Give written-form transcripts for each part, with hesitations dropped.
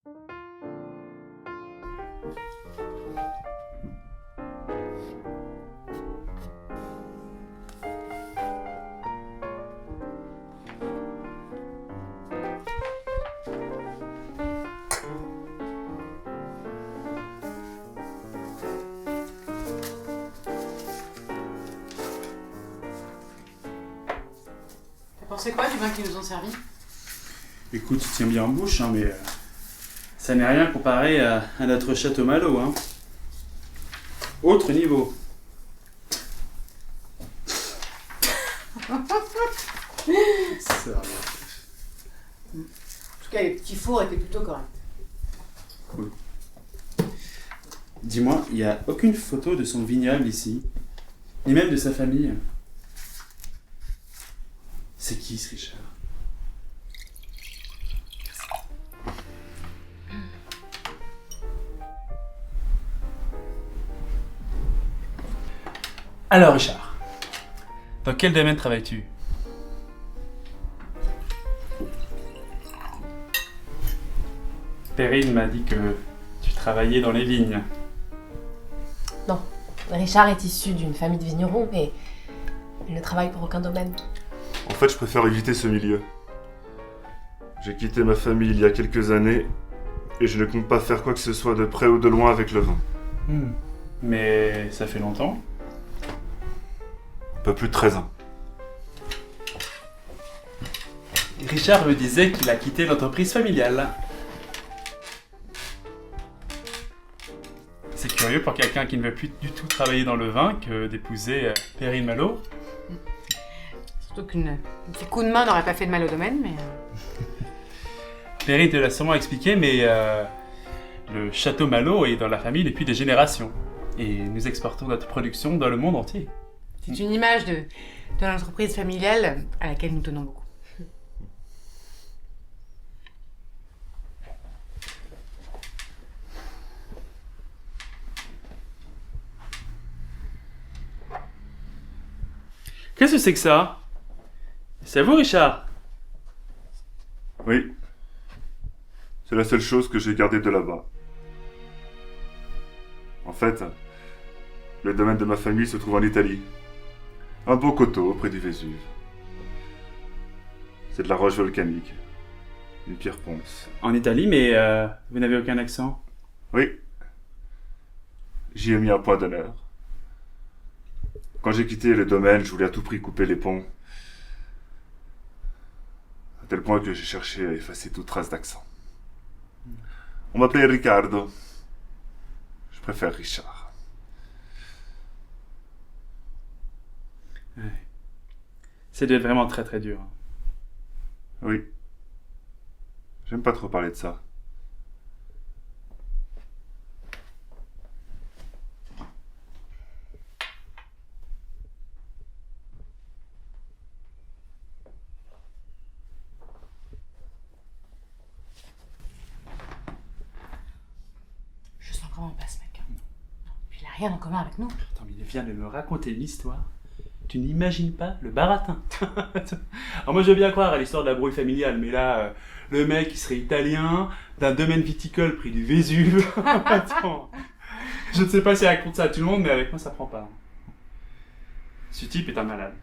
T'as pensé quoi du vin qu'ils nous ont servi? Écoute, tu tiens bien en bouche, hein, mais ça n'est rien comparé à notre Château Malo. Hein. Autre niveau. Ça va. En tout cas, les petits fours étaient plutôt corrects. Cool. Dis-moi, il n'y a aucune photo de son vignoble ici, ni même de sa famille. C'est qui ce Richard? Alors Richard, dans quel domaine travailles-tu? Perrine m'a dit que tu travaillais dans les vignes. Non, Richard est issu d'une famille de vignerons et il ne travaille pour aucun domaine. En fait, je préfère éviter ce milieu. J'ai quitté ma famille il y a quelques années et je ne compte pas faire quoi que ce soit de près ou de loin avec le vin. Mais ça fait longtemps? Un peu plus de 13 ans. Richard me disait qu'il a quitté l'entreprise familiale. C'est curieux pour quelqu'un qui ne veut plus du tout travailler dans le vin que d'épouser Perrine Malo. Surtout qu'un petit coup de main n'aurait pas fait de mal au domaine, mais... Perrine te l'a sûrement expliqué, mais le Château Malo est dans la famille depuis des générations. Et nous exportons notre production dans le monde entier. C'est une image de l'entreprise familiale à laquelle nous tenons beaucoup. Qu'est-ce que c'est que ça? C'est à vous, Richard? Oui. C'est la seule chose que j'ai gardée de là-bas. En fait, le domaine de ma famille se trouve en Italie. Un beau coteau près du Vésuve. C'est de la roche volcanique. Une pierre ponce. En Italie, mais vous n'avez aucun accent? Oui. J'y ai mis un point d'honneur. Quand j'ai quitté le domaine, je voulais à tout prix couper les ponts. À tel point que j'ai cherché à effacer toute trace d'accent. On m'appelait Riccardo. Je préfère Richard. Ouais. Ça doit être vraiment très très dur. Oui. J'aime pas trop parler de ça. Je sens vraiment pas ce mec. Puis il a rien en commun avec nous. Attends, mais il vient de me raconter une histoire. Tu n'imagines pas le baratin. Alors moi je veux bien croire à l'histoire de la brouille familiale, mais là, le mec il serait italien, d'un domaine viticole près du Vésuve. Attends. Je ne sais pas si elle raconte ça à tout le monde, mais avec moi ça prend pas. Ce type est un malade.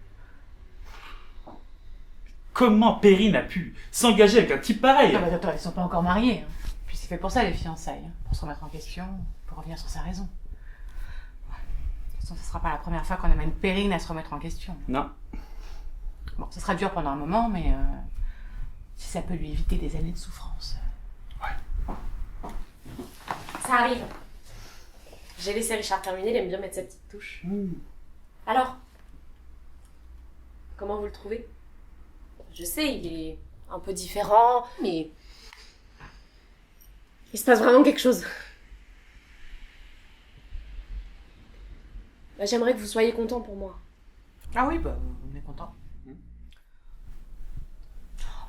Comment Perrine a pu s'engager avec un type pareil? Ah bah attends, ils sont pas encore mariés. Hein. Puis c'est fait pour ça les fiançailles, hein. Pour se remettre en question, pour revenir sur sa raison. De toute façon, ce sera pas la première fois qu'on amène Perrine à se remettre en question. Non. Bon, ce sera dur pendant un moment, mais si ça peut lui éviter des années de souffrance. Ça arrive. J'ai laissé Richard terminer, il aime bien mettre sa petite touche. Alors, comment vous le trouvez? Je sais, il est un peu différent, mais il se passe vraiment quelque chose. Bah, j'aimerais que vous soyez content pour moi. Ah oui, bah on est content.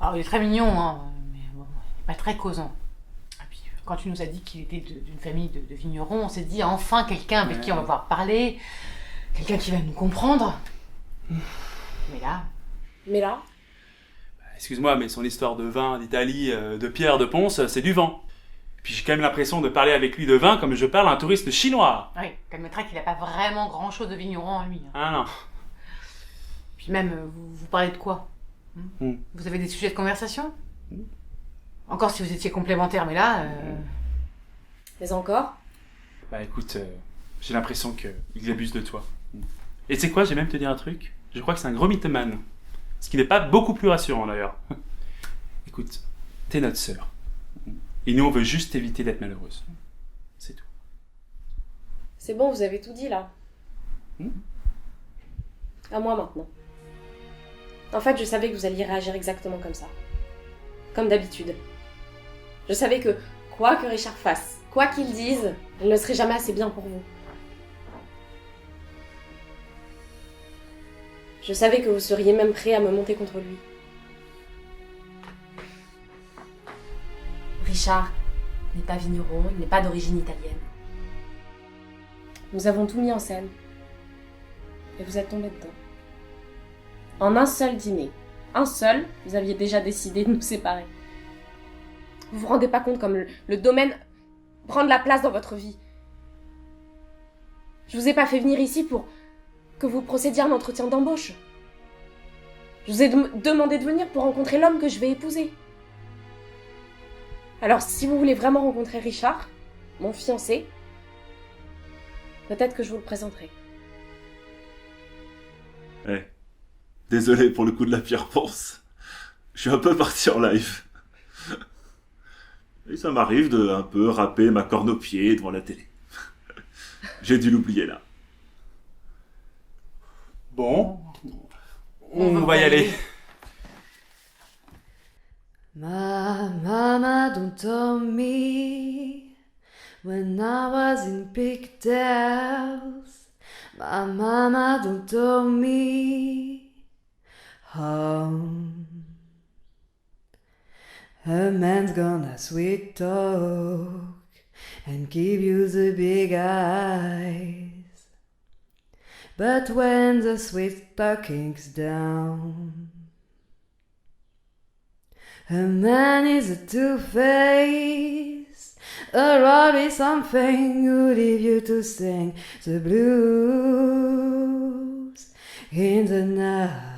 Alors il est très mignon, hein, mais bon, il est pas très causant. Et puis quand tu nous as dit qu'il était d'une famille de vignerons, on s'est dit enfin quelqu'un avec qui on va pouvoir parler, quelqu'un qui va nous comprendre. Mais là... Excuse-moi, mais son histoire de vin d'Italie, de pierre, de ponce, c'est du vent. Puis j'ai quand même l'impression de parler avec lui de vin comme je parle à un touriste chinois. Oui, qu'admettra qu'il n'a pas vraiment grand-chose de vigneron en lui. Ah non. Puis même, vous parlez de quoi Vous avez des sujets de conversation Encore si vous étiez complémentaires, mais là... Mais encore? Bah écoute, j'ai l'impression qu'il abuse de toi. Et tu sais quoi, j'ai même te dire un truc. Je crois que c'est un gros mythomane. Ce qui n'est pas beaucoup plus rassurant d'ailleurs. Écoute, t'es notre sœur. Et nous on veut juste éviter d'être malheureuse. C'est tout. C'est bon, vous avez tout dit là. À moi maintenant. En fait, je savais que vous alliez réagir exactement comme ça. Comme d'habitude. Je savais que, quoi que Richard fasse, quoi qu'il dise, il ne serait jamais assez bien pour vous. Je savais que vous seriez même prêt à me monter contre lui. Richard n'est pas vigneron, il n'est pas d'origine italienne. Nous avons tout mis en scène. Et vous êtes tombé dedans. En un seul dîner. Un seul, vous aviez déjà décidé de nous séparer. Vous vous rendez pas compte comme le domaine prend de la place dans votre vie. Je vous ai pas fait venir ici pour que vous procédiez à un entretien d'embauche. Je vous ai demandé de venir pour rencontrer l'homme que je vais épouser. Alors, si vous voulez vraiment rencontrer Richard, mon fiancé, peut-être que je vous le présenterai. Désolé pour le coup de la pierre ponce. Je suis un peu parti en live. Et ça m'arrive de un peu râper ma corne au pied devant la télé. J'ai dû l'oublier là. Bon, on va y aller. My mama don't tell me when I was in pigtails. My mama don't tell me a man's gonna sweet talk and give you the big eyes. But when the sweet talking's down, a man is a two-face, a Robbie something who leave you to sing the blues in the night.